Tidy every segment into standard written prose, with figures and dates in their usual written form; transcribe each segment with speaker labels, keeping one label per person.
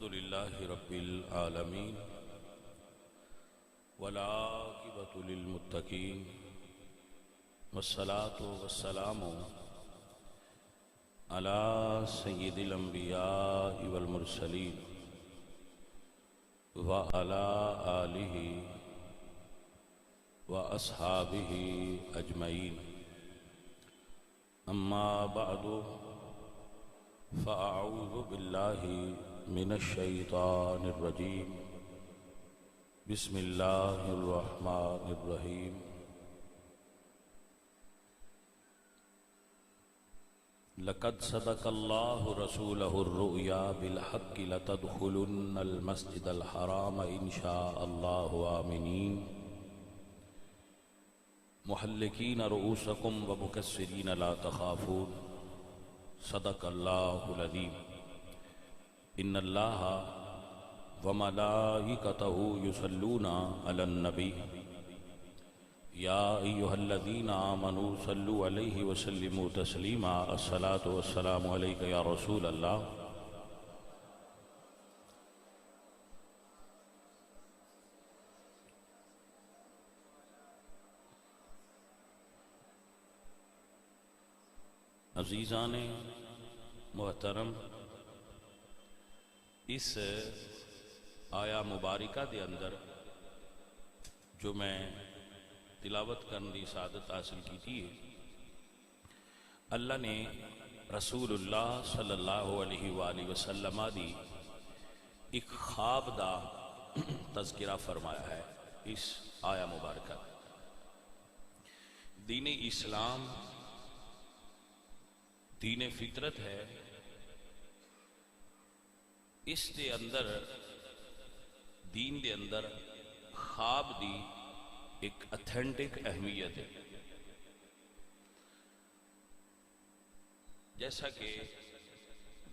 Speaker 1: الحمد لله رب العالمين والعاقبة للمتقين والصلاة والسلام على سيد الأنبياء والمرسلين وعلى آله وأصحابه أجمعين أما بعد فأعوذ بالله من الشيطان الرجيم بسم الله الرحمن الرحيم لقد صدق الله رسوله الرؤيا بالحق لتدخلن المسجد الحرام إن شاء الله آمنين محلقين رؤوسكم ومكسرين لا تخافون صدق الله العظيم إن الله وملائكته يصلون على النبي يا أيها الذين آمنوا صلوا عليه وسلموا تسليما الصلاة والسلام عليك يا رسول الله عزیزان محترم، اس آیا مبارکہ دے اندر جو میں تلاوت کرنے دی سعادت حاصل کی تھی، اللہ نے رسول اللہ صلی اللہ علیہ وآلہ وسلم دی ایک خواب دا تذکرہ فرمایا ہے۔ اس آیا مبارکہ دین اسلام دین فطرت ہے، اس دے اندر دین دے اندر خواب دی ایک اتھینٹک اہمیت ہے۔ جیسا کہ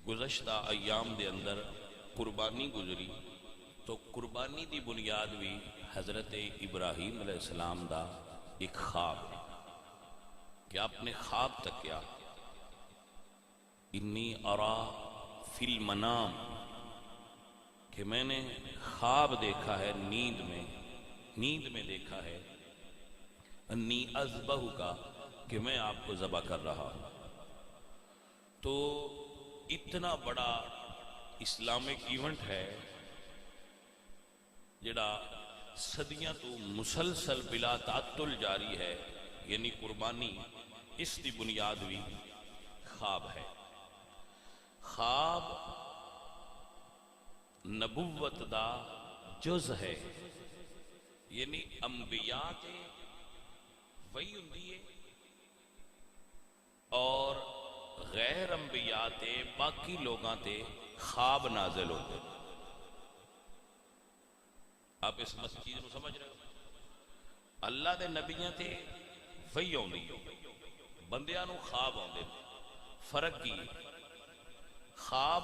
Speaker 1: گزشتہ ایام دے اندر قربانی گزری، تو قربانی دی بنیاد بھی حضرت ابراہیم علیہ السلام دا ایک خواب ہے کہ آپ نے خواب تک کیا، انی ارا فی المنام، کہ میں نے خواب دیکھا ہے، نیند میں دیکھا ہے، انی اذبح کا، کہ میں آپ کو ذبح کر رہا ہوں۔ تو اتنا بڑا اسلامک ایونٹ ہے جڑا صدیاں تو مسلسل بلا تعطل جاری ہے، یعنی قربانی، اس دی بنیاد بھی خواب ہے۔ خواب نبوت دا جز ہے، یعنی انبیاء تے وہی ہوندی ہے اور غیر انبیاء تے باقی لوگاں تے خواب نازل ہوتے۔ آپ اس چیز کو سمجھ رہے ہو؟ اللہ دے نبیاں تے وہی ہوندی، بندیاں نو خواب ہوندے۔ فرق کی؟ خواب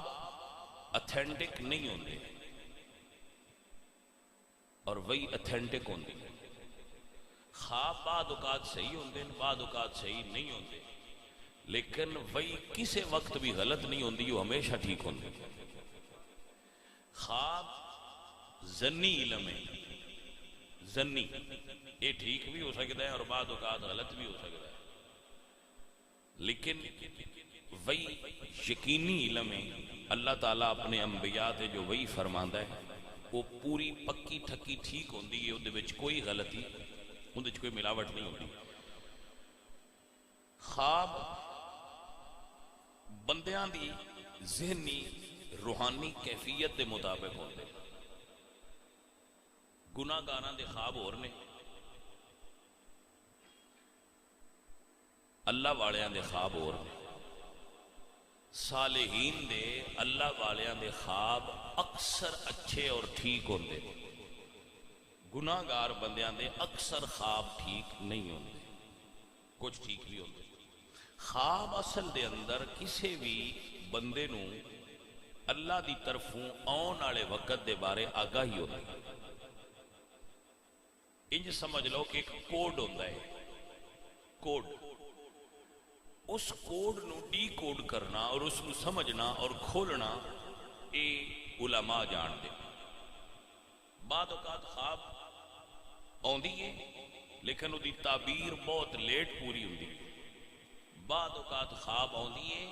Speaker 1: اتھینٹک نہیں ہوندے اور وہی اتھینٹک ہوندے۔ خواب بعد اوقات صحیح ہوندے، بعد اوقات صحیح نہیں ہوندے، لیکن وہی کسی وقت بھی غلط نہیں ہوندی، وہ ہمیشہ ٹھیک ہوندے۔ خواب ظنی علم ہے، ظنی، یہ ٹھیک بھی ہو سکتا ہے اور بعد اوقات غلط بھی ہو سکتا ہے، لیکن وہی یقینی علم ہے۔ اللہ تعالیٰ اپنے انبیاء تے جو وہی فرماندا ہے وہ پوری پکی ٹھکی ٹھیک ہوندی ہے، اندے وچ کوئی غلطی، اندے وچ کوئی ملاوٹ نہیں ہوندی۔ خواب بندیاں دی ذہنی روحانی کیفیت دے مطابق ہوندے۔ گناہ گاراں دے خواب اور نے، اللہ والیاں دے خواب اور نے۔ صالحین دے، اللہ والیاں دے خواب اکثر اچھے اور ٹھیک ہوندے، گناہ گار بندیاں دے اکثر خواب ٹھیک نہیں ہوندے، کچھ ٹھیک بھی ہوندے۔ خواب اصل دے اندر کسی بھی بندے نو اللہ دی طرفوں آن والے وقت دے بارے آگاہی ہوندی۔ انج سمجھ لو کہ ایک کوڈ ہوندا ہے، کوڈ، اس کوڈ نو ڈی کوڈ کرنا اور اس نو سمجھنا اور کھولنا، یہ علماء جان دے. بعد اوقات خواب آندی ہے لیکن وہ تعبیر بہت لیٹ پوری ہوندی ہے. بعد اوقات خواب آندی ہے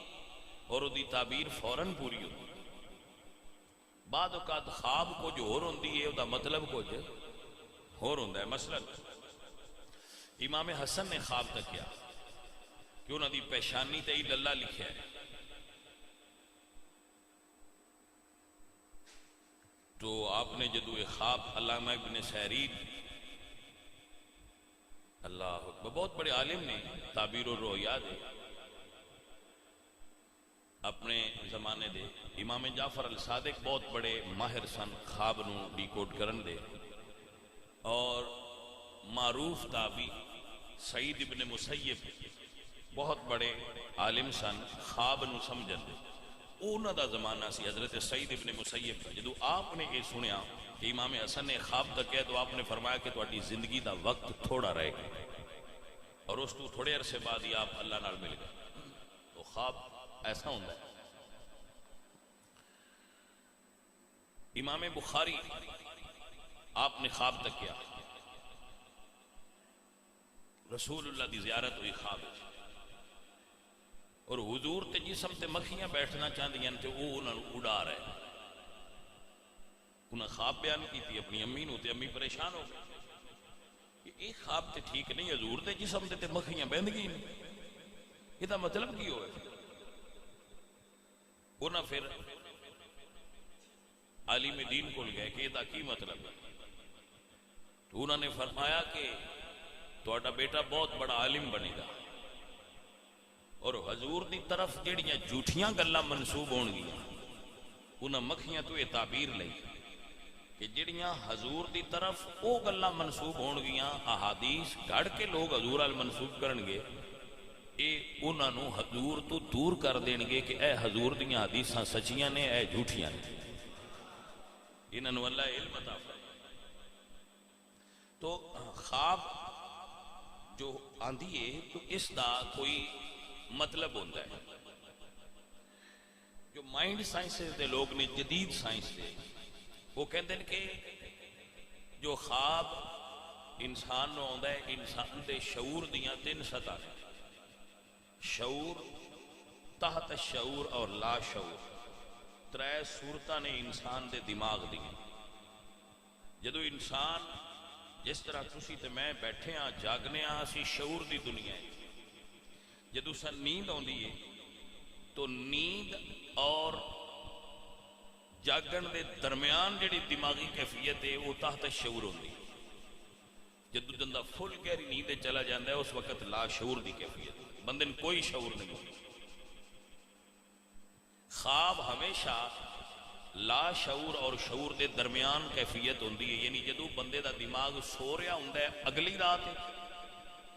Speaker 1: اور وہ تعبیر فوراً پوری ہوتی ہے. بعد اوقات خواب کچھ ہور ہوندی ہے وہ مطلب کچھ ہور ہوندا ہے. مثلا امام حسن نے خواب تکیا کہ انہوں دی پیشانی تے اللہ لکھیا ہے. تو آپ نے جدو یہ خواب علامہ ابن سیرین اللہ اکبر بہت بڑے عالم نے تعبیر الرؤیا دے اپنے زمانے دے. امام جعفر الصادق بہت بڑے ماہر سن خواب نو ڈیکوڈ کرن دے. اور معروف تابعی سعید ابن مسیب بہت بڑے عالم سن خواب نو سمجھن دے. انہوں دا زمانہ سی حضرت سعید ابن مسیب. جدو آپ نے یہ سنیا کہ امام حسن نے خواب تک ہے تو آپ نے فرمایا کہ تہاڈی زندگی دا وقت تھوڑا رہے گا اور اس تو تھوڑے عرصے بعد ہی آپ اللہ نال مل گئے. تو خواب ایسا ہوتا ہے. امام بخاری آپ نے خواب تک کیا رسول اللہ دی زیارت ہوئی خواب اور حضور تے جسم تے مکھیاں بیٹھنا چاہدیاں تے وہ انہاں نوں اڑا رہے. انہاں خواب بیان کیتی اپنی امی نوں تے امی پریشان ہو گئی. یہ خواب تے ٹھیک نہیں, حضور تے جسم تے مکھیاں بہند گئی یہ دا مطلب کی ہوئے. انہاں پھر عالم دین کو گئے کہ یہ کی مطلب ہے. تو انہوں نے فرمایا کہ تہاڈا بیٹا بہت بڑا عالم بنے گا اور حضور دی طرف جڑیاں جھوٹیاں گلاں منسوب ہون گیاں انہاں مکھیاں تو یہ تعبیر لئی کہ جڑیاں حضور دی طرف او گلاں منسوب ہون گیاں احادیث گھڑ کے لوگ حضور ال منسوب کرن گے اے انہاں نوں حضور تو دور کر دین گے کہ اے حضور دیاں حدیثاں سچیاں نے اے جھوٹیاں نے. انہاں نوں اللہ علم عطا فرمائے. تو خواب جو آندھی ہے تو اس دا کوئی مطلب ہوتا ہے. جو مائنڈ سائنسز دے لوگ نے جدید سائنس دے وہ کہتے ہیں کہ جو خواب انسان نو آندا ہے انسان دے شعور دیاں تین سطح نے. شعور, تحت شعور اور لا شعور. ترے صورتاں نے انسان دے دماغ دیاں. جدو انسان جس طرح تسی تے میں بیٹھے ہاں جاگنے ہاں اسی شعور دی دنیا ہے. جدو سن نیند آندی ہے تو نیند اور جاگن دے درمیان جڑی دماغی کیفیت ہے وہ تحت شعور ہوندی ہے. جدو بندہ فل گہری نیند چلا جاتا ہے اس وقت لا شعور دی کیفیت بندے نے کوئی شعور نہیں ہوتی. خواب ہمیشہ لا شعور اور شعور دے درمیان کیفیت ہوندی ہے. یعنی جدو بندے دا دماغ سو رہا ہوندا ہے اگلی رات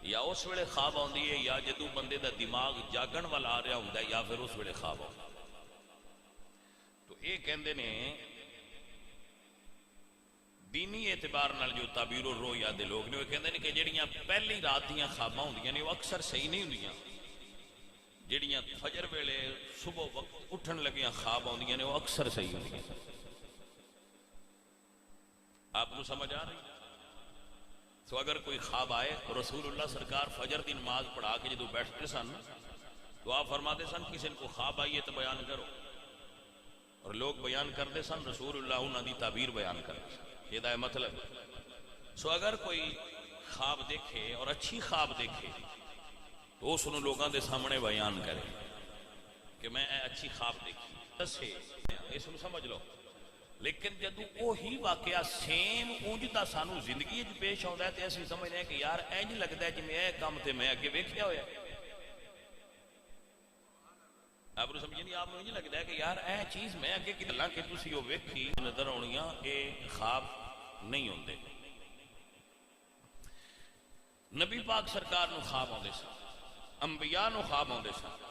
Speaker 1: یا اس ویلے خواب آندی ہے یا جدو بندے دا دماغ جاگن والا آ رہا ہوندا ہے یا پھر اس ویلے خواب آندا. تو یہ کہندے نے دینی اعتبار نال جو تعبیر الرؤیا دے لوگ نے وہ کہندے نے کہ جڑیاں پہلی رات دیاں خواباں ہوندیاں نے وہ اکثر صحیح نہیں ہوندیاں. جڑیاں فجر ویلے صبح وقت اٹھن لگیاں خواب آندیاں نے وہ اکثر صحیح ہوندیاں. آپ کو سمجھ آ رہی؟ تو اگر کوئی خواب آئے رسول اللہ سرکار فجر دی نماز پڑھا کے جدو بیٹھتے سن تو آپ فرماتے سن کسی کو خواب آئیے تو بیان کرو اور لوگ بیان کرتے سن رسول اللہ انہاں دی تعبیر بیان کرتے سن. یہ دا مطلب سو اگر کوئی خواب دیکھے اور اچھی خواب دیکھے تو اس انہوں لوگاں دے سامنے بیان کرے کہ میں اچھی خواب دیکھی دسے اس کو سمجھ لو. لیکن جدو وہی واقعہ سیم اونجتا سانو زندگی پیش آتا ہے تو اسی سمجھتے ہیں کہ یار اینج لگتا ہے جی میں کام تے میں اگے ویکھیا ہویا. آپ کو سمجھے نہیں؟ آپ کو نہیں لگتا ہے کہ یار اے چیز میں اگے کی گلاں کہ تسی او ویکھی نظر آنیاں اے خواب نہیں ہوندے. نبی پاک سرکار نو خواب آندے سن, انبیاء نو خواب آندے سن.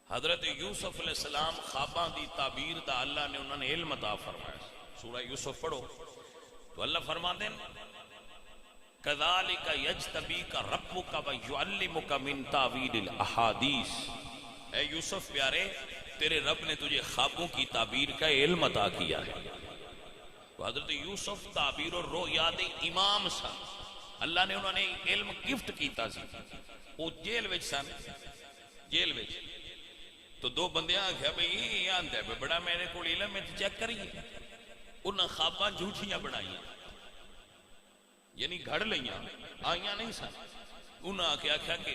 Speaker 1: حضرت یوسف علیہ السلام خواباں دی تعبیر دا اللہ نے انہوں نے علم عطا فرمایا. سورہ یوسف پڑھو تو اللہ فرماتے ہیں کذالک یجتبیک ربک ویعلمک من تاویل الاحادیث. اے یوسف پیارے تیرے رب نے تجھے خوابوں کی تعبیر کا علم عطا کیا ہے. تو حضرت یوسف تعبیر اور رؤیا دے امام سن. اللہ نے انہوں نے علم گفٹ کیتا سی. وہ جیل وچ سن, جیل وچ. تو دو بندیاں آخیا بھئی یہ آندا ہے بڑا میرے کو علم ہے چیک کریے. انہاں خواباں جھوٹیاں بنائیاں, یعنی گھڑ لیاں, آئیاں نہیں سن. انہاں آخیا کہ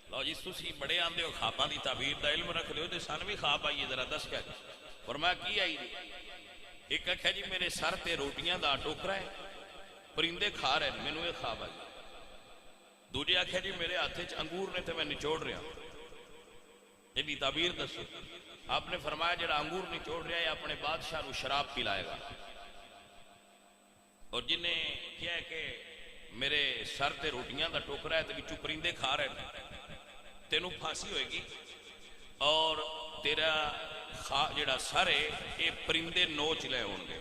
Speaker 1: لو جی تسی بڑے آندے ہو خواباں دی تعبیر دا علم رکھ دے ہو تے سن بھی خواب آئیے ذرا دس کیا. فرمایا کی آئی جی؟ ایک آخیا جی میرے سر تے روٹیاں دا ٹوکرا ہے, پرندے کھا رہے ہیں, مینوں یہ خواب آئی. دوجے آخیا جی میرے ہاتھ وچ انگور نے تے میں نچوڑ رہا. یہ بھی تعبیر دسو. آپ نے فرمایا جڑا انگور نچوڑ رہا ہے اپنے بادشاہ نو شراب پلائے گا, اور جن نے کیا ہے کہ میرے سر تے روٹیاں دا ٹوکرا ہے تے وچوں پرندے کھا رہے ہیں, تینوں پھانسی ہوئے گی, اور تیرا جڑا سر ہے یہ پرندے نوچ لے ہون گے,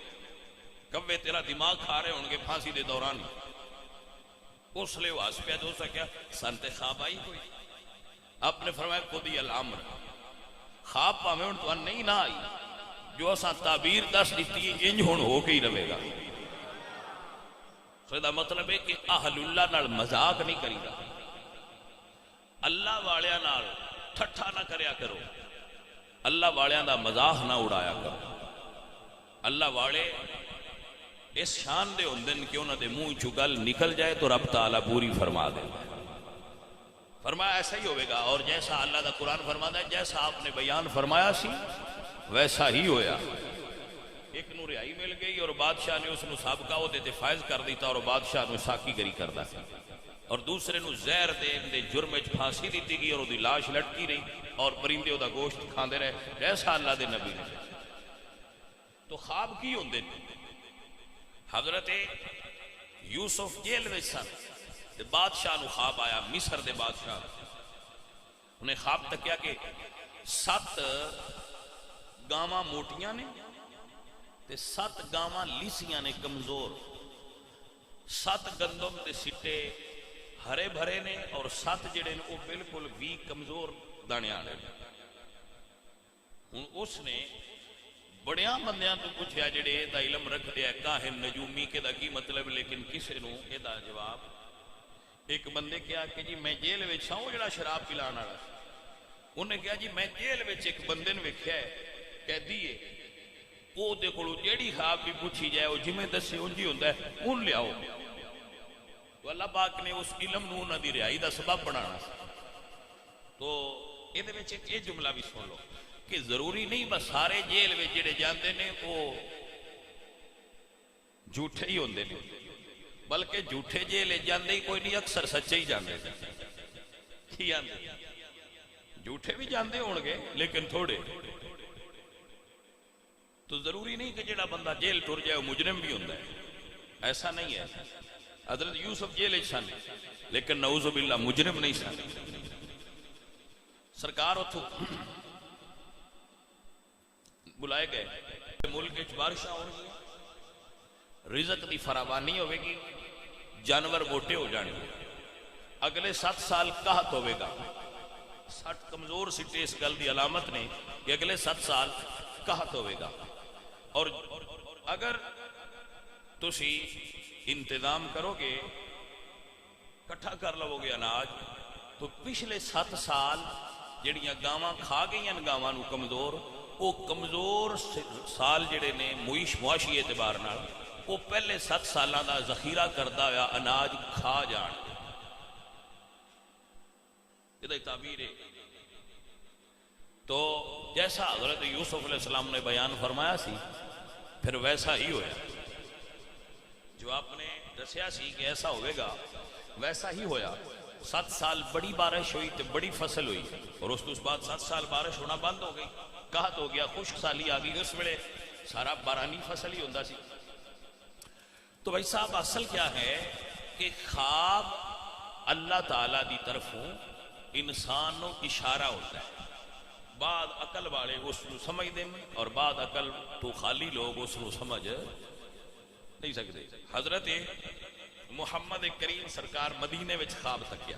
Speaker 1: کوے تیرا دماغ کھا رہے ہون گے پھانسی دے دوران. اس لیے وہ ہس پیا جو سکیا سن تے خواب آئی کوئی. آپ نے فرمایا قضی الامر, خواب پاویں ہن تو نہیں نہ آئی, جو اساں تعبیر دس دیتی ہے انج ہن ہو کے ہی رہے گا. سو دا مطلب ہے کہ اہل اللہ نال مذاق نہیں کریدا, اللہ والیاں نال ٹھٹھا نہ کریا کرو, اللہ والیاں دا مزاح نہ اڑایا کرو. اللہ والے اس شان دے ہوندن کہ انہاں دے منہ چوں گل نکل جائے تو رب تعالیٰ پوری فرما دے. فرمایا ایسا ہی ہوئے گا, اور جیسا اللہ دا قرآن فرماتا ہے جیسا آپ نے بیان فرمایا سی ویسا ہی ہویا. ایک نو رہائی مل گئی اور بادشاہ نے اس نو سابقہ وہ دیتے فائز کر دیتا اور بادشاہ نو ساکی گری کر دا, اور دوسرے نو زہر دے جرم وچ پھانسی دیتی گئی اور دی لاش لٹکی رہی اور پرندے دا گوشت کھاندے رہے جیسا اللہ دے نبی نے. تو خواب کی ہوندے نے؟ حضرت یوسف جیل وچ سن تے بادشاہ نو خواب آیا, مصر دے بادشاہ. انہیں خواب تکیا کہ 7 گاواں موٹیاں نے تے 7 گاواں لیسیاں نے کمزور, 7 گندم دے سٹے ہرے بھرے نے اور 7 جڑے نے وہ بالکل بھی کمزور دانے آنے. ہن اس نے بڑیاں بندیاں تو پوچھیا جڑے دا علم رکھ دیا کاہن نجومی کے دا کی مطلب, لیکن کسے نو اے دا جواب. ایک بندے کیا کہ جی میں جیل وچ ساں جڑا شراب پلان والا, انہیں کہا جی میں جیل وچ ایک بندے نے ویکھیا ہے قیدی ہے, او دے کولوں جیڑی خواب بھی پوچھی جائے او جویں دسے اونج ہی ہوندا ہے, اون لیاؤ. تو اللہ پاک نے اس علم نو انہاں دی رہائی دا سبب بنانا. تو اے دے وچ ایک جملہ بھی سن لو کہ ضروری نہیں بس سارے جیل وچ جڑے جاندے نے او جھوٹے ہی ہوندے نے, بلکہ جھوٹے جیل جاندے ہی کوئی نہیں, اکثر سچے ہی جاندے. کی آندے جھوٹے بھی جاندے ہون گے لیکن تھوڑے. تو ضروری نہیں کہ جڑا بندہ جیل ٹر جائے وہ مجرم بھی ہوندا ہے, ایسا نہیں ہے. حضرت یوسف جیل سن لیکن نعوذ باللہ مجرم نہیں سن. سرکار اتھوں بلائے گئے, ملک وچ بارشاں ہو گئی, رزق دی فراوانی ہوے گی, جانور موٹے ہو جانے گے, اگلے 7 سال قحط ہوے گا. 60 کمزور سٹے اس گل دی علامت نے کہ اگلے 7 سال قحط ہوے گا. اور اگر تسی انتظام کرو گے کٹھا کر لو گے اناج, تو پچھلے 7 سال جڑیاں گاواں کھا گئیاں گاواں نو کمزور, وہ کمزور سال جڑے نے معاشی اعتبار نال وہ پہلے 7 سالاں دا ذخیرہ کردا ہوا اناج کھا جان. یہ تعبیر ہے. تو جیسا حضرت یوسف علیہ السلام نے بیان فرمایا سی پھر ویسا ہی ہویا. جو آپ نے دسیا سی کہ ایسا ہوئے گا ویسا ہی ہویا. 7 سال بڑی بارش ہوئی تو بڑی فصل ہوئی, اور اس بعد 7 سال بارش ہونا بند ہو گئی, قحط ہو گیا, خشک سالی آ گئی. اس ویلے سارا بارانی فصل ہی ہوندا سی. تو بھائی صاحب اصل کیا ہے کہ خواب اللہ تعالیٰ دی طرفوں انسان نو اشارہ ہوتا ہے. بعد عقل والے اس کو سمجھ دیں اور بعد عقل تو خالی لوگ اس کو سمجھ نہیں سکتے. حضرت محمد کریم سرکار مدینے وچ خواب تکیا,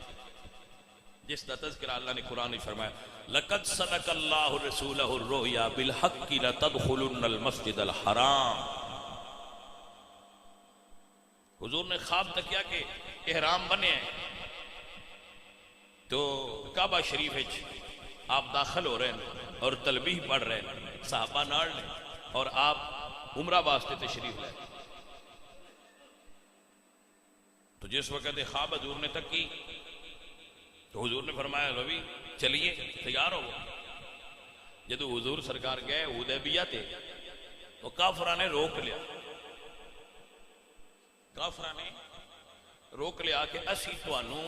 Speaker 1: جس کا تذکرہ اللہ نے قرآن میں فرمایا لقد صدق اللہ رسولہ الرؤیا بالحق لتدخلن المسجد الحرام. حضور نے خواب تک کیا کہ احرام بنے ہیں تو کعبہ شریف آپ داخل ہو رہے ہیں اور تلبیح پڑھ رہے ہیں، صحابہ نال نے، اور آپ عمرہ واسطے تشریف لائے. تو جس وقت خواب حضور نے تک کی تو حضور نے فرمایا روی چلیے تیار ہو. جدو حضور سرکار گئے حدیبیہ تے تو کافرہ نے روک لیا، کافرہ نے روک لیا کہ اسی تانوں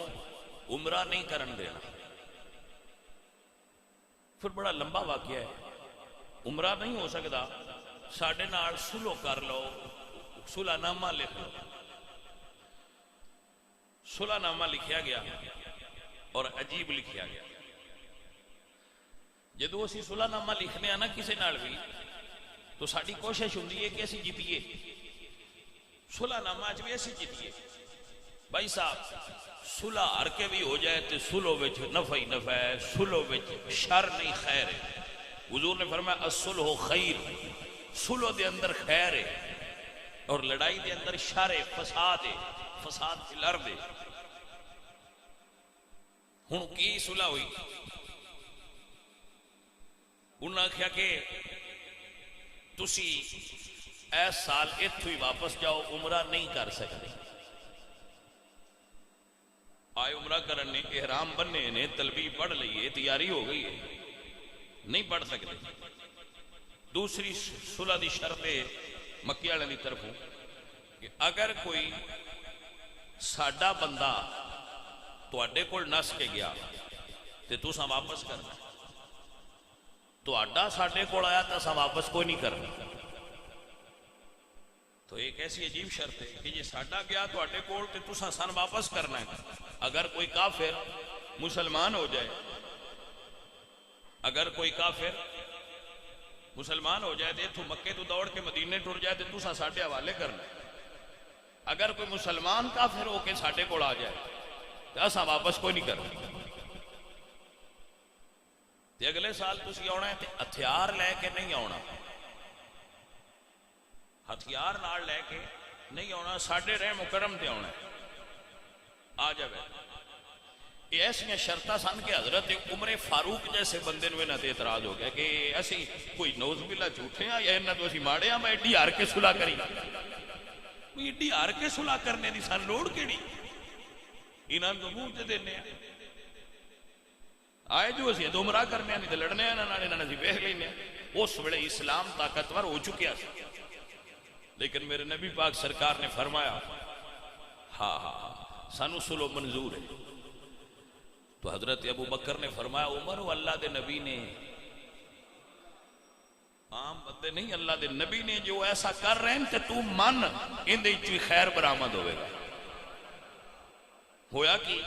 Speaker 1: عمرہ نہیں کرن دینا. پھر بڑا لمبا واقعہ ہے، عمرہ نہیں ہو سکتا، ساڈے نال صلح کر لو، صلح نامہ لکھ لو. صلح نامہ لکھیا گیا اور عجیب لکھیا گیا. جدو اسی صلح نامہ لکھنے آنا کسی نال بھی تو ساری کوشش ہوندی ہے کہ اسی جیتیے، صلح نامہ بھی اسی جیتیے. بھائی صاحب صلح ہر کے بھی ہو جائے تو صلح وچ نفع ہی نفع ہے، صلح وچ شر نہیں خیر ہے. حضور نے فرمایا الصلح خیر، صلح دے اندر خیر ہے اور لڑائی دے اندر شر ہے، فساد ہے، فساد فی الارض ہے. ہوں کی صلح ہوئی؟ انہوں نے کہا کہ تسی ایس سال اتھو ہی واپس جاؤ، عمرہ نہیں کر سکتے. آئے عمرہ کرنے، احرام بننے نے، تلبیہ پڑھ لئیے، تیاری ہو گئی ہے، نہیں پڑھ سکتے. دوسری صلح دی شرط مکی والے دی طرف کہ اگر کوئی ساڈا بندہ تواڈے کول نس کے گیا تے تساں واپس کرنا، تواڈا ساڈے کول آیا تو اساں واپس کوئی نہیں کرنا. تو ایک ایسی عجیب شرط ہے کہ یہ ساڈا گیا تواڈے کول تے تساں سن واپس کرنا ہے. اگر کوئی کافر مسلمان ہو جائے، اگر کوئی کافر مسلمان ہو جائے تو اتھوں مکے تو دوڑ کے مدینے ٹر جائے تو تساں ساڈے حوالے کرنا. اگر کوئی مسلمان کافر ہو کے ساڈے کول آ جائے تو اساں واپس کوئی نہیں کرنا. تے اگلے سال تسی آنا ہے تے ہتھیار لے کے نہیں آنا، ہتھیار نال لے کے نہیں آنا، ساڈے رہ مکرم تے آنا ہے. آ جائے یہ ایسا شرطاں سن کہ حضرت عمر فاروق جیسے بندے نو انہاں تے اعتراض ہو گیا کہ اسی کوئی نوز باللہ جھوٹے ہیں یا انہاں تو اسی ماڑے ہیں، میں ایڈی ہار کے صلح کری، ایڈی ہار کے صلح کرنے دی سن لوڑ کیڑی، انہاں تو منہ تے دینے ہیں. آئے جو اسی عمرہ کرنے ہیں نہیں تے لڑنے ہیں انہاں نے ویکھ لینے. اس ویلے اسلام طاقتور ہو چکیا سی، لیکن میرے نبی پاک سرکار نے فرمایا ہاں ہاں سانو صلح منظور ہے. تو حضرت ابو بکر نے فرمایا عمر وہ اللہ دے نبی نے، عام بندے نہیں، اللہ دے نبی نے جو ایسا کر رہے ہیں تے تو من ان دے چوی خیر برآمد ہوئے گا. ہویا کہ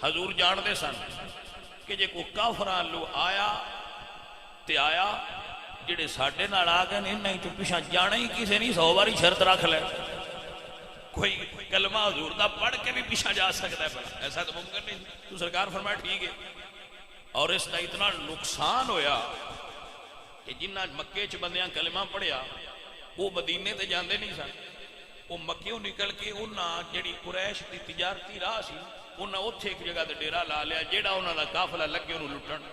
Speaker 1: حضور جان دے سن کہ جے کو کافران لو آیا تے آیا، جڑے ساڈے نال آ گئے انہاں تو پیچھے جانا ہی کسے نہیں، 100 باری شرط رکھ لے کوئی کلمہ حضور دا پڑھ کے بھی پیچھے جا سکتا ہے، پر ایسا تو ممکن نہیں. تو سرکار فرمایا ٹھیک ہے. اور اس کا اتنا نقصان ہویا کہ جنہ مکے چ بندیاں کلمہ پڑھیا وہ مدینے تے جاندے نہیں سن، وہ مکیوں نکل کے انہاں جڑی قریش دی تجارتی راہ سی انہاں اوتھے ایک جگہ تے ڈیرا لا لیا، جیڑا انہاں دا قافلہ لگے انہوں لٹن.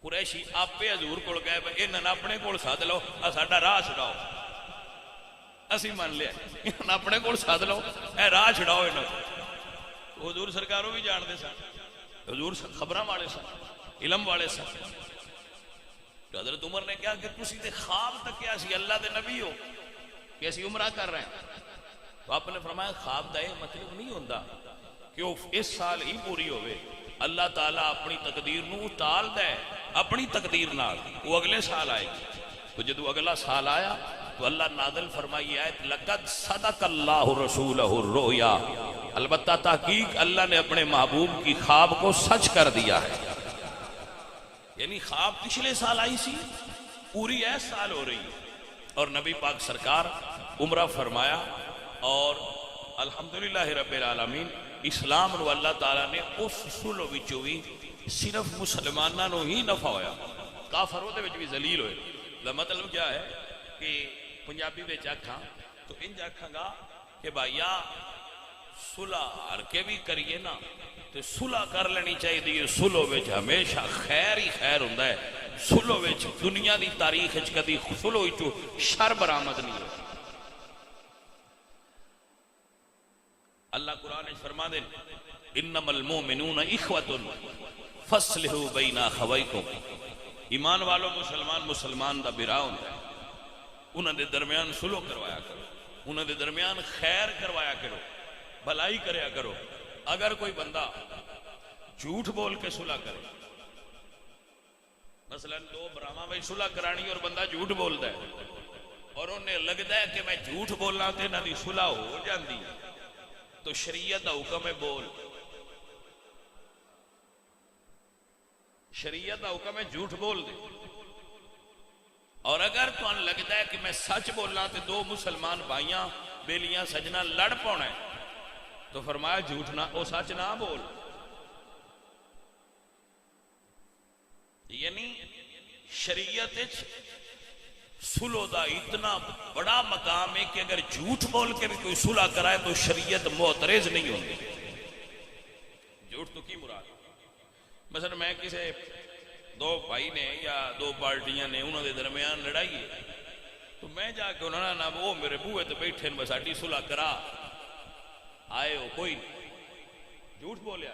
Speaker 1: قریشی آپے حضور کول گئے انہاں اپنے کول سد لو، ساڈا راہ چھڈاؤ. اسی مان لیا انہاں اپنے کول سد لو، اے راہ چھڈاؤ انہاں. حضور سرکاروں بھی جانتے سن، حضور خبراں والے سن، علم والے سن. تو حضرت عمر نے کہا کہ تسی تے خواب تک کیا سی اللہ دے نبی ہو کہ اسی عمرہ کر رہے ہیں. تو آپ نے فرمایا خواب دا یہ مطلب نہیں ہوتا کہ وہ اس سال ہی پوری ہوئے. اللہ تعالیٰ اپنی تقدیر نو ٹال دے اپنی تقدیر نال، وہ اگلے سال آئے گی. تو جدو اگلا سال آیا تو اللہ نازل فرمائی آیت لقد صدق اللہ رسولہ الرؤیا، البتہ تحقیق اللہ نے اپنے محبوب کی خواب کو سچ کر دیا ہے. یعنی خواب پچھلے سال آئی سی، پوری ایس سال ہو رہی ہے. اور نبی پاک سرکار عمرہ فرمایا اور الحمدللہ رب العالمین اسلام نو اللہ تعالیٰ نے اس سلو وچوں بھی صرف مسلمانوں نو ہی نفع ہویا، کافر وہ بھی ذلیل ہوئے. دا مطلب کیا ہے کہ پنجابی وچ آکھاں تو انج آکھاں گا کہ بھائیا صلح ہر کے بھی کریے نا تو صلح کر لینی چاہیے. صلح وچ ہمیشہ خیر ہی خیر ہوندا ہے. صلح وچ دنیا دی تاریخ وچ کدی صلح وچوں شر برآمد نہیں ہوئی. اللہ قرآن فرما دے انما المؤمنون اخوۃ فاصلحوا بین اخویکم. ایمان والوں مسلمان دا برا ہوندا ہے، انہاں دے درمیان صلح کروایا کرو، انہاں دے درمیان خیر کروایا کرو، بھلائی کریا کرو. اگر کوئی بندہ جھوٹ بول کے صلح کرے، مثلا دو براواں میں صلح کرانی اور بندہ جھوٹ بولدا ہے اور انہیں لگتا ہے کہ میں جھوٹ بولنا تے انہاں دی صلح ہو جاندی ہے، تو شریعت دا حکم ہے بول. شریعت دا حکم ہے جھوٹ بول دے. اور اگر تو ان لگتا ہے کہ میں سچ بولنا تے دو مسلمان بھائیاں بیلیاں سجنا لڑ پاؤنا ہے، تو فرمایا جھوٹ نہ او سچ نہ بول. یعنی شریعت صلح دا اتنا بڑا مقام ہے کہ اگر جھوٹ بول کے بھی کوئی صلح کرائے تو شریعت معترض نہیں ہوتی. جھوٹ تو کی مراد؟ مثلا میں کسی دو بھائی نے یا دو پارٹیاں نے انہوں دے درمیان لڑائی ہے تو میں جا کے انہوں نے وہ میرے بوئے تو بیٹھے بس ساڈی صلح کرا آئے ہو کوئی نہیں. جھوٹ بولیا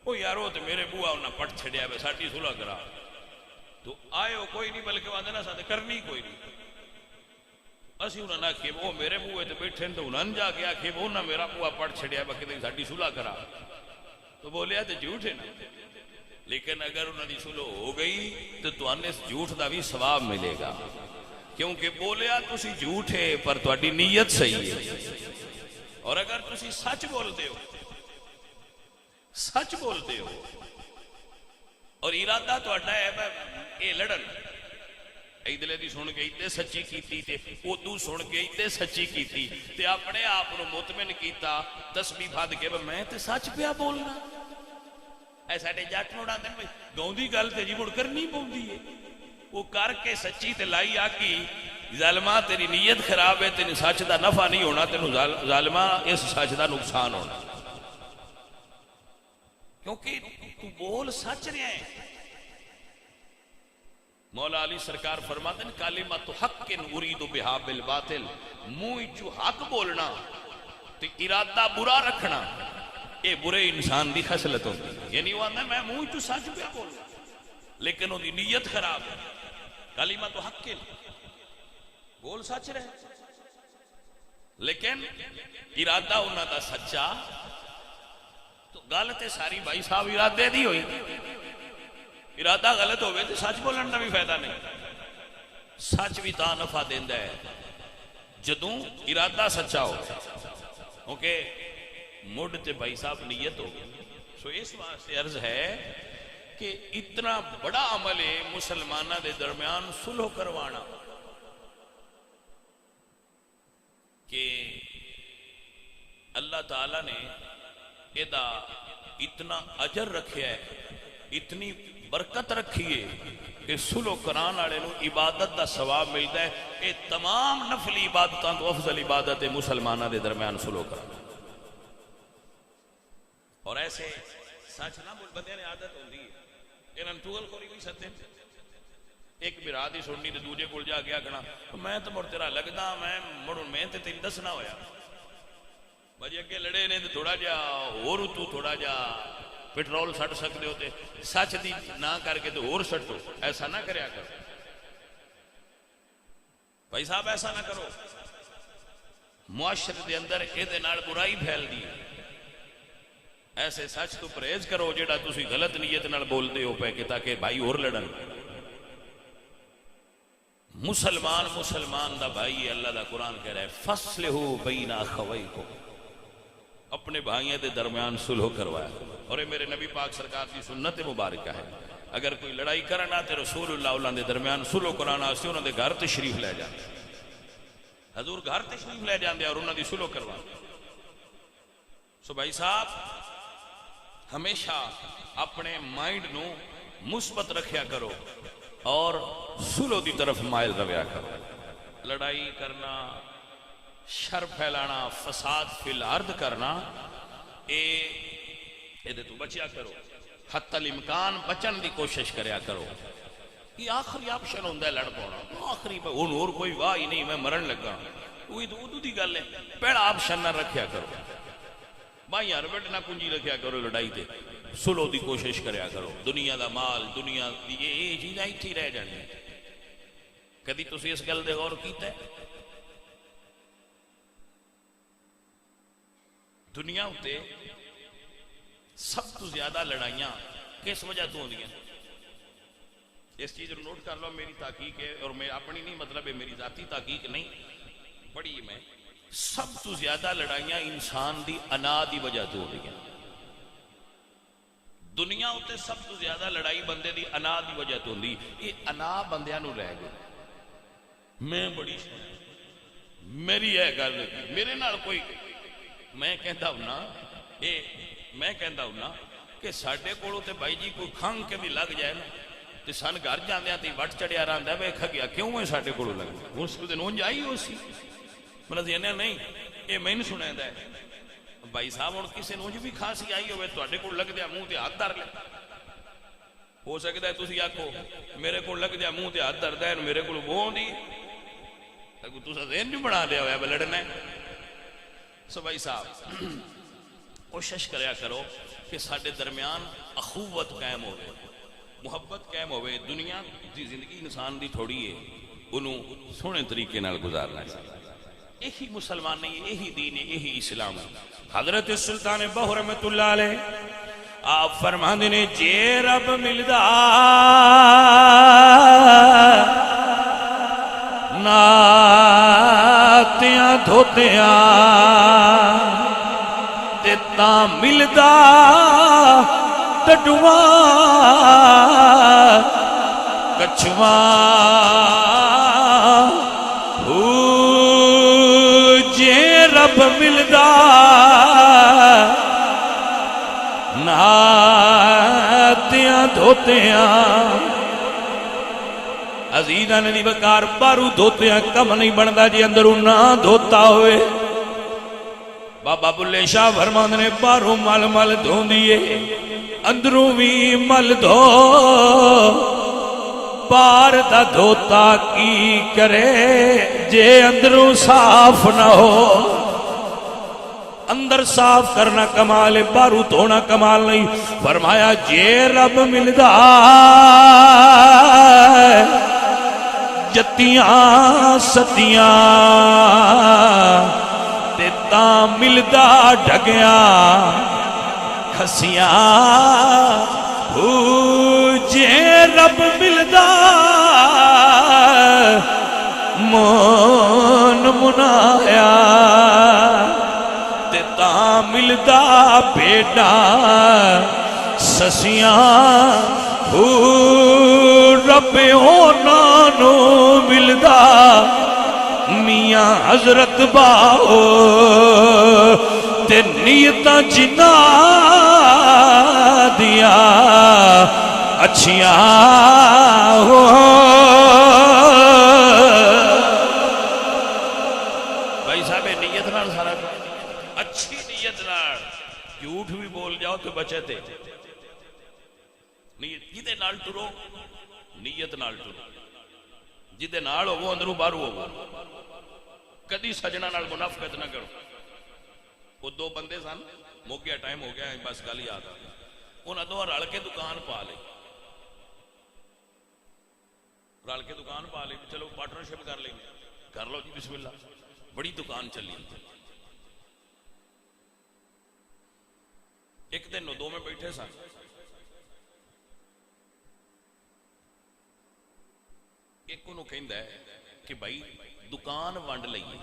Speaker 1: وہ یارو تو میرے بوا انہیں پٹ چھڑیا بس ساڈی صلح کرا تو آئے ہو کوئی نہیں، بلکہ وہ آدھے ساتھ کرنی کوئی نہیں. اسی انہوں نے آخی وہ میرے بوئے تو بیٹھے تو انہوں نے جا کے آخی وہ انہیں میرا بوا پٹ چھڑیا بلکہ ساڈی صلح کرا تو بولیا تو جھوٹ ہے نا. لیکن اگر انہوں نے صلح ہو گئی تو تمہیں اس جھوٹ کا بھی ثواب ملے گا، کیونکہ بولیا تسی جھوٹ ہے پر تہاڈی نیت صحیح ہے. اور اگر تسی سچ بولتے ہو اور ارادہ تہاڈا ہے اے لڑن، ادلے دی سن کے ادے سچی کیتی تے ادو سن کے ادے سچی کیتی تے اپنے آپ کو مطمئن کیتا تسبیح پھد کے میں تے سچ پیا بولنا. اے ساڈے جٹ نوڑا دن میں گاؤندی گل تے جی مڑ کرنی پوندی ہے. وہ کر کے سچی تے لائی آکی ظالمہ تیری نیت خراب ہے، تیری سچ دا نفع نہیں ہونا، تینوں ظالمہ اس سچ دا نقصان ہونا، کیونکہ تو بول سچ رہے ہیں. مولا علی سرکار فرماتے ہیں کلمۃ حق ارید بہا بالباطل، منہ چو حق بولنا تے ارادہ برا رکھنا اے برے انسان دی خصلت ہوتی. یعنی وہ آدھا میں منہ چو سچ پہ بولنا لیکن وہ دی نیت خراب ہے. کلمۃ حق بول سچ رہے لیکن ارادہ انہوں دا سچا، تو گل تے ساری بھائی صاحب ارادے دی ہوئی. ارادہ غلط ہوئے تو سچ بولن دا بھی فائدہ نہیں. سچ بھی تا نفع دیندا ہے جدوں ارادہ سچا ہو، کیونکہ مڈ تے بھائی صاحب نیت ہو گئی. سو اس واسطے عرض ہے کہ اتنا بڑا عمل ہے مسلمانہ دے درمیان صلح کروانا کہ اللہ تعالیٰ نے ادا اتنا اجر رکھیا ہے، اتنی برکت رکھی ہے کہ صلح کران والے نو عبادت دا ثواب ملتا ہے. یہ تمام نفلی عبادتاں تو افضل عبادت ہے مسلمانہ دے درمیان صلح کرنا. اور ایسے سچ نہ بول بندے نے عادت ہوندی ہے انہاں ٹول کوئی نہیں سکتے. ایک برا دی سننی تے دوجے کول جا گیا کنا میں تو مڑ تیرا لگدا میں تے تین دسنا ہویا بھائی اگے لڑے نے تے تھوڑا جا اور تو تھوڑا جا پیٹرول سٹ سکتے ہو تے سچ دی نہ کر کے تو اور سٹو. ایسا نہ کریا کرو بھائی صاحب، ایسا نہ کرو. معاشرے دے اندر اے دے نال برائی پھیل دی. ایسے سچ تو پرہیز کرو جیڑا تسی غلط نیت نال بول دے ہو پے کہ تاکہ بھائی اور لڑن. مسلمان دا بھائی ہے. اللہ دا قرآن کہہ رہا ہے فَصْلِحُوا بَيْنَ أَخَوَيْكُمْ، اپنے بھائیوں دے درمیان صلح کروایا. اور یہ میرے نبی پاک سرکار کی سنت مبارکہ ہے. اگر کوئی لڑائی کرنا تے رسول اللہ دے درمیان صلح کرانا سے انہوں دے گھر تشریف لے جاتے، حضور گھر تشریف لے جاندے اور انہوں دی صلح کروا. سو بھائی صاحب ہمیشہ اپنے مائنڈ نو مثبت رکھیا کرو اور سلو دی طرف مائل رویا کرو. لڑائی کرنا، شر پھیلانا، فساد فی الارض کرنا، اے تو بچیا کرو. حتی الامکان بچن دی کوشش کریا کرو. یہ آخری آپشن ہوندہ ہے لڑ پونا. آخری پہ اور کوئی واہ ہی نہیں، میں مرن لگا، وہی تو ادو دی گل ہے. پہلا آپشن نہ رکھیا کرو. بھائی یار بیٹھ نہ کنجی رکھیا کرو لڑائی تے. سلو دی کوشش کریا کرو. دنیا دا مال، دنیا دی یہ چیزیں ہی رہ جانی. کدی تسی اس گل دے غور کیتا ہے؟ دنیا ہوتے سب تو زیادہ لڑائیاں کس وجہ تو ہوندی ہیں؟ اس چیز نوٹ کر لو، میری تحقیق ہے اور میں اپنی نہیں، مطلب ہے میری ذاتی تحقیق نہیں، بڑی میں سب تو زیادہ لڑائیاں انسان دی انا دی وجہ تو ہوندی ہیں. دنیا ہوتے سب تو زیادہ لڑائی بندے دی انا دی وجہ تو ہوندی. یہ انا بندیاں نو رہ گئے. میں بڑی میری ہے گل، میرے نال کوئی، میں کہتا ہوں نا، میں کہتا ہوں نا کہ ساڈے کولوں تے بھائی جی کوئی کھنگ کے بھی لگ جائے نا تے سن گھر جاندیاں تے وٹ چڑھیا رہندا ہے، ویکھ گیا کیوں ہے ساڈے کولوں لگ اس دن اونج آئی ہو سی مطلب یہ نہیں، یہ میں نہیں سنیندا ہے. بھائی صاحب ہن کسے نوں بھی کھانسی آئی ہوے تواڈے کول لگ دیا منہ تے ہاتھ دھر لے، ہو سکدا ہے تسی آکھو میرے کول لگ دیا منہ تے ہاتھ دھردا ہے میرے کول وہ نہیں، تسا ذہن نہیں بنا لیا ہوا لڑنا ہے. سو بھائی صاحب کوشش کریا کرو کہ ساڈے درمیان اخوت قائم ہوئے، محبت قائم ہوئے. دنیا دی زندگی انسان دی تھوڑی ہے، انہوں سونے طریقے نال گزارنا ہے. یہی مسلمان نہیں، یہی دین ہے، یہی اسلام ہے. حضرت سلطان بہو رحمت اللہ علیہ آپ فرماندے نے جے رب ملدا ناتیاں دھوتیاں تے تاں ملدا ڈڈواں کچھواں جے رب ملدا ناتیاں دھوتیاں. عزیزاں نے بکار بارو دھوتیاں کم نہیں بندا جی اندروں نہ دھوتا ہوئے. بابا بلے شاہ فرماندے نے باروں مل مل دھوندیے اندروں بھی مل دھو، بار دا دھوتا کی کرے جے اندروں صاف نہ ہو. اندر صاف کرنا کمال ہے، بارو دھونا کمال نہیں. فرمایا جے رب ملدا جتیاں ستیاں تے تاں ملدا ڈھگیاں کھسیاں. جے رب ملدا مون منایا تے تاں ملدا بیٹا سسیاں. رب اونا نو ملدا میاں حضرت باؤ تے نیتاں جنہ دیا اچھیاں ہو. بھائی صاحب نیت نال سارا اچھی نیت نال، جھوٹ بھی بول جاؤ تو بچے تے نیت جدے نال ٹرو، نیت نال ٹرو، جدے نال ہو وہ اندروں باہروں ہو. کدی سجنا نال منافقت نہ کرو. وہ دو بندے سن، مک گیا ٹائم ہو گیا بس گل ہی آ گئی. انہاں دو رل کے دکان پا لی، رل کے دکان پا لی، چلو پارٹنرشپ کر لیں، کر لو جی بسم اللہ. بڑی دکان چلی. ایک دن دو میں بیٹھے سن، ایک انہوں کہندا ہے کہ بھائی دکان ونڈ لئیے.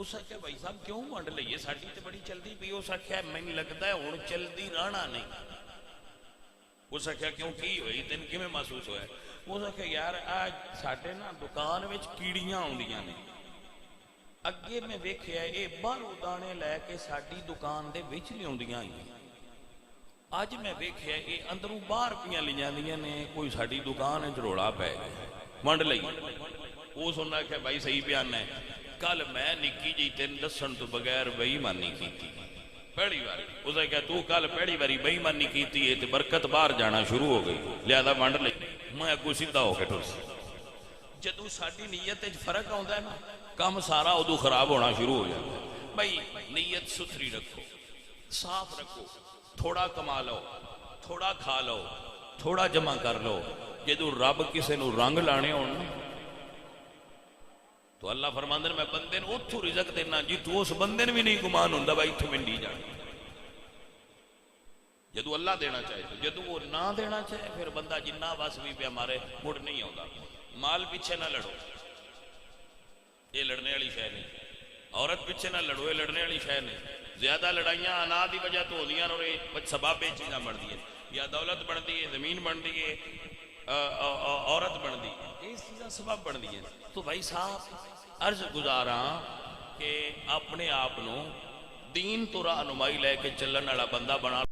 Speaker 1: اس آخیا بھائی صاحب کیوں ونڈ لئیے، ساڈی تے بڑی چلدی پئی. اس آخیا مینوں لگدا ہے ہن چلدی رہنا نہیں. اس آخیا کیوں کی ہوئی تین کیویں محسوس ہویا؟ اس آخیا یار آج ساڈے نا دکان وچ کیڑیاں آوندیاں نے. ਅੱਗੇ ਮੈਂ ਵੇਖਿਆ ਇਹ ਬਾਹਰੋਂ ਦਾਣੇ ਲੈ ਕੇ ਸਾਡੀ ਦੁਕਾਨ ਦੇ ਵਿੱਚ ਲਿਆਉਂਦੀਆਂ ਆਈਆਂ। ਅੱਜ ਮੈਂ ਵੇਖਿਆ ਇਹ ਅੰਦਰੋਂ ਬਾਹਰ ਪਈਆਂ ਲੈ ਜਾਂਦੀਆਂ ਨੇ। ਕੋਈ ਸਾਡੀ ਦੁਕਾਨ 'ਚ ਰੌਲਾ ਪੈ ਗਿਆ, ਵੰਡ ਲਈ। ਉਸ ਉਹਨਾਂ ਆਖਿਆ ਭਾਈ ਸਹੀ ਬਿਆਨ ਹੈ, ਕੱਲ ਮੈਂ ਨਿੱਕੀ ਜੀ ਤੈਨੂੰ ਦੱਸਣ ਤੋਂ ਬਗੈਰ ਬੇਈਮਾਨੀ ਕੀਤੀ پہلی بار اسے کہا تو کل پہلی باری بے ایمانی کیتی ہے تے برکت باہر جانا شروع ہو گئی لہذا ونڈ لئی میں اگوں سیدھا ہو کے ٹر سی جدوں ساڈی نیت وچ فرق آوندا ہے نا کام سارا ادو خراب ہونا شروع ہو جاتا ہے بھائی نیت ستھری رکھو صاف رکھو تھوڑا کما لو تھوڑا کھا لو تھوڑا جمع کر لو جدوں رب کسے نو رنگ لانے ہون تو اللہ فرماندے میں بندے نو اتھوں رزق دینا جتوں اس بندے نے بھی نہیں گمان ہوندا بھائی اتھوں منڈی جانا جدو اللہ دینا چاہے تو جدو وہ نہ دینا چاہے پھر بندہ جنہ بس بھی پہ ہمارے مڑ نہیں آتا مال پیچھے نہ لڑو یہ لڑنے والی شے نہیں عورت پیچھے نہ لڑو یہ لڑنے والی شے نہیں زیادہ لڑائیاں انا دی وجہ تو ہوندیاں اور سبب یہ چیزاں بنتی ہیں یا دولت بنتی ہے زمین بنتی ہے عورت بنتی ہے یہ چیزاں سبب بنتی ہیں تو بھائی صاحب عرض گزاراں کہ اپنے آپ نو دین تو رہنمائی لے کے چلن والا بندہ بنا